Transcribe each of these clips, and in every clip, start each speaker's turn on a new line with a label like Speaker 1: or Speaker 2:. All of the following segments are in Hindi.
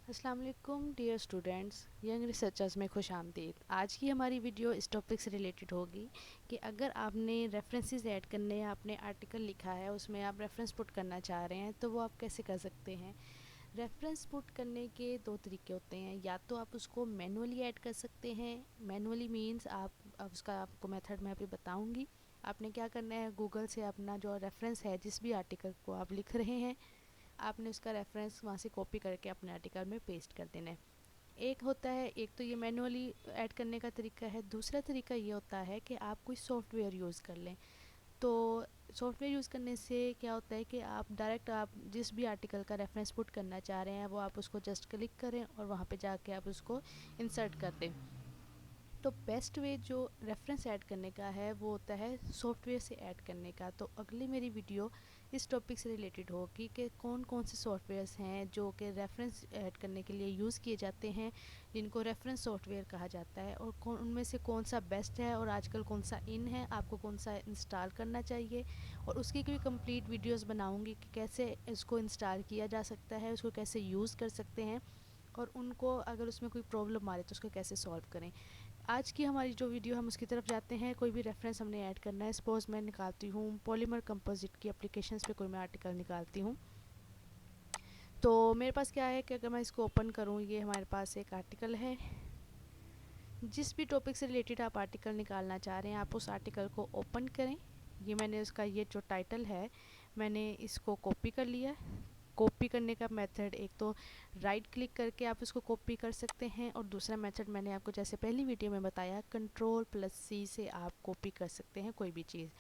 Speaker 1: अस्सलाम वालेकुम डियर स्टूडेंट्स, यंग रिसर्चर्स में खुश आमदीद। आज की हमारी वीडियो इस टॉपिक से रिलेटेड होगी कि अगर आपने रेफरेंसेस ऐड करने या आपने आर्टिकल लिखा है उसमें आप रेफरेंस पुट करना चाह रहे हैं तो वो आप कैसे कर सकते हैं। रेफरेंस पुट करने के दो तरीके होते हैं, या तो आप उसको मैनुअली ऐड कर सकते हैं। मैनुअली मींस आप उसका आपको मेथड मैं अभी बताऊंगी। आपने क्या करना है, गूगल से अपना जो रेफरेंस है जिस भी आर्टिकल को आप लिख रहे हैं आपने उसका रेफरेंस वहाँ से कॉपी करके अपने आर्टिकल में पेस्ट कर देना है। एक होता है, एक तो ये मैनुअली ऐड करने का तरीका है। दूसरा तरीका ये होता है कि आप कोई सॉफ्टवेयर यूज़ कर लें। तो सॉफ्टवेयर यूज़ करने से क्या होता है कि आप डायरेक्ट आप जिस भी आर्टिकल का रेफरेंस पुट करना चाह रहे हैं वो आप उसको जस्ट क्लिक करें और वहाँ पे जाके आप उसको इंसर्ट कर दें। तो बेस्ट वे जो रेफरेंस ऐड करने का है वो होता है सॉफ्टवेयर से ऐड करने का। तो अगली मेरी वीडियो इस टॉपिक से रिलेटेड होगी कि कौन कौन से सॉफ्टवेयर्स हैं जो कि रेफरेंस ऐड करने के लिए यूज़ किए जाते हैं, जिनको रेफरेंस सॉफ्टवेयर कहा जाता है, और कौन उनमें से कौन सा बेस्ट है और आजकल कौन सा इन है, आपको कौन सा इंस्टॉल करना चाहिए। और उसकी भी कंप्लीट वीडियोस बनाऊंगी कि कैसे इसको इंस्टॉल किया जा सकता है, उसको कैसे यूज़ कर सकते हैं, और उनको अगर उसमें कोई प्रॉब्लम आ रही है तो उसको कैसे सॉल्व करें। आज की हमारी जो वीडियो हम उसकी तरफ जाते हैं। कोई भी रेफरेंस हमने ऐड करना है, सपोज मैं निकालती हूँ पॉलीमर कंपोजिट की एप्लीकेशंस पे कोई मैं आर्टिकल निकालती हूँ। तो मेरे पास क्या है कि अगर मैं इसको ओपन करूँ, ये हमारे पास एक आर्टिकल है। जिस भी टॉपिक से रिलेटेड आप आर्टिकल निकालना चाह रहे हैं आप उस आर्टिकल को ओपन करें। ये मैंने उसका ये जो टाइटल है मैंने इसको कॉपी कर लिया। कॉपी करने का मेथड, एक तो राइट क्लिक करके आप इसको कॉपी कर सकते हैं, और दूसरा मेथड मैंने आपको जैसे पहली वीडियो में बताया Ctrl+C से आप कॉपी कर सकते हैं कोई भी चीज़।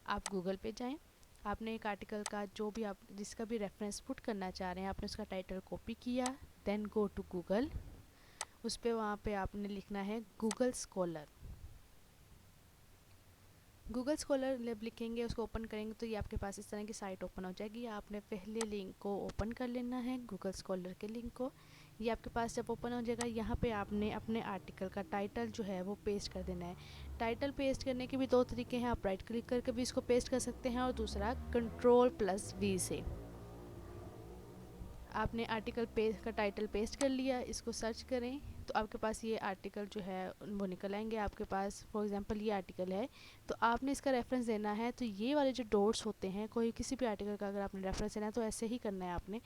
Speaker 1: आप गूगल पे जाएं, आपने एक आर्टिकल का जो भी आप जिसका भी रेफरेंस पुट करना चाह रहे हैं आपने उसका टाइटल कॉपी किया, देन गो टू गूगल। उस पर वहाँ पे आपने लिखना है गूगल स्कॉलर। गूगल स्कॉलर जब लिखेंगे उसको ओपन करेंगे तो ये आपके पास इस तरह की साइट ओपन हो जाएगी। आपने पहले लिंक को ओपन कर लेना है, गूगल स्कॉलर के लिंक को। ये आपके पास जब ओपन हो जाएगा यहाँ पे आपने अपने आर्टिकल का टाइटल जो है वो पेस्ट कर देना है। टाइटल पेस्ट करने के भी दो तरीके हैं, आप राइट क्लिक करके भी इसको पेस्ट कर सकते हैं और दूसरा Ctrl+V से। आपने आर्टिकल पेज का टाइटल पेस्ट कर लिया, इसको सर्च करें तो आपके पास ये आर्टिकल जो है वो निकल आएंगे। आपके पास फॉर एग्जांपल ये आर्टिकल है तो आपने इसका रेफरेंस देना है। तो ये वाले जो डॉट्स होते हैं, कोई किसी भी आर्टिकल का अगर आपने रेफरेंस देना है तो ऐसे ही करना है आपने।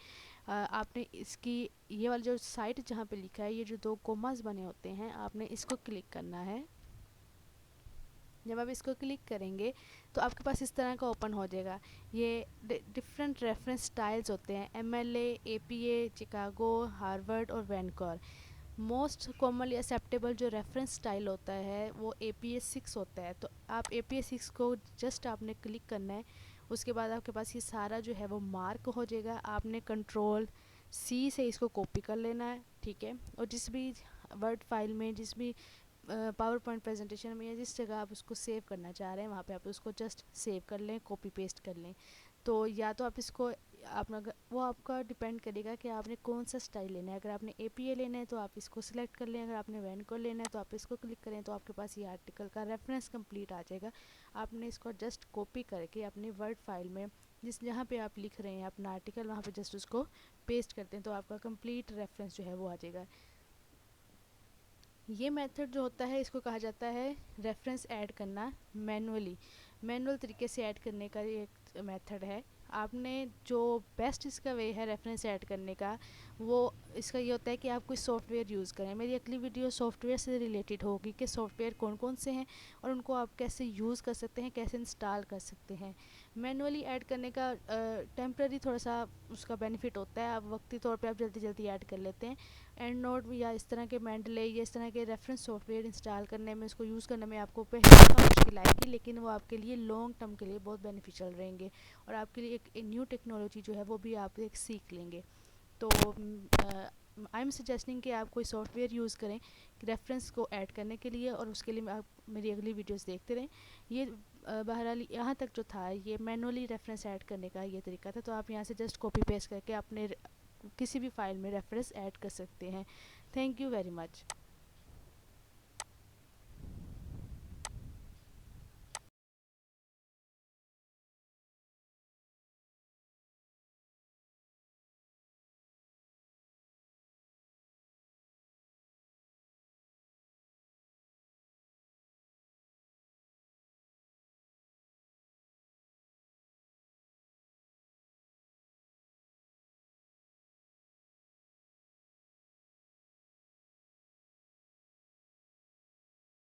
Speaker 1: आपने इसकी ये वाली जो साइट जहाँ पे लिखा है ये जो दो कोमास बने होते हैं आपने इसको क्लिक करना है। जब आप इसको क्लिक करेंगे तो आपके पास इस तरह का ओपन हो जाएगा। ये डिफरेंट रेफरेंस स्टाइल्स होते हैं, MLA, APA, चिकागो, हार्वर्ड और वैनकूवर। मोस्ट कॉमनली एक्सेप्टेबल जो रेफरेंस स्टाइल होता है वो APA 6 होता है। तो आप APA 6 को जस्ट आपने क्लिक करना है। उसके बाद आपके पास ये सारा जो है वो मार्क हो जाएगा। आपने Ctrl+C से इसको कॉपी कर लेना है, ठीक है। और जिस भी वर्ड फाइल में, जिस भी पावर पॉइंट प्रेजेंटेशन में या जिस जगह आप उसको सेव करना चाह रहे हैं वहाँ पे आप उसको जस्ट सेव कर लें, कॉपी पेस्ट कर लें। तो या तो आप इसको आप वो आपका डिपेंड करेगा कि आपने कौन सा स्टाइल लेना है। अगर आपने APA लेना है तो आप इसको सिलेक्ट कर लें, अगर आपने वैनकूवर लेना है तो आप इसको क्लिक करें तो आपके पास ये आर्टिकल का रेफरेंस कंप्लीट आ जाएगा। आपने इसको जस्ट कॉपी करके अपने वर्ड फाइल में जिस जहाँ पे आप लिख रहे हैं अपना आर्टिकल वहाँ पे जस्ट उसको पेस्ट करते हैं तो आपका कंप्लीट रेफरेंस जो है वो आ जाएगा। ये मेथड जो होता है इसको कहा जाता है रेफरेंस ऐड करना मैनुअली। मैनुअल तरीके से ऐड करने का ये एक मेथड है। आपने जो बेस्ट इसका वे है रेफरेंस ऐड करने का वो इसका ये होता है कि आप कोई सॉफ्टवेयर यूज़ करें। मेरी अगली वीडियो सॉफ्टवेयर से रिलेटेड होगी कि सॉफ्टवेयर कौन कौन से हैं और उनको आप कैसे यूज़ कर सकते हैं, कैसे इंस्टॉल कर सकते हैं। मैनुअली ऐड करने का टेम्प्रेरी थोड़ा सा उसका बेनिफिट होता है, आप वक्ती तौर पे आप जल्दी जल्दी ऐड कर लेते हैं। एंड नोट या इस तरह के मेंडले या इस तरह के रेफरेंस सॉफ्टवेयर इंस्टॉल करने में, उसको यूज़ करने में आपको पहले थोड़ा मुश्किल आएगी, लेकिन वो आपके लिए लॉन्ग टर्म के लिए बहुत बेनिफिशियल रहेंगे और आपके लिए एक न्यू टेक्नोलॉजी जो है वो भी आप एक सीख लेंगे। तो आई एम सजेस्टिंग कि आप कोई सॉफ्टवेयर यूज़ करें रेफरेंस को ऐड करने के लिए, और उसके लिए आप मेरी अगली वीडियोस देखते रहें। ये बहरहाल यहाँ तक जो था ये मैनुअली रेफरेंस ऐड करने का ये तरीका था। तो आप यहाँ से जस्ट कॉपी पेस्ट करके अपने किसी भी फाइल में रेफरेंस ऐड कर सकते हैं। Thank you very much.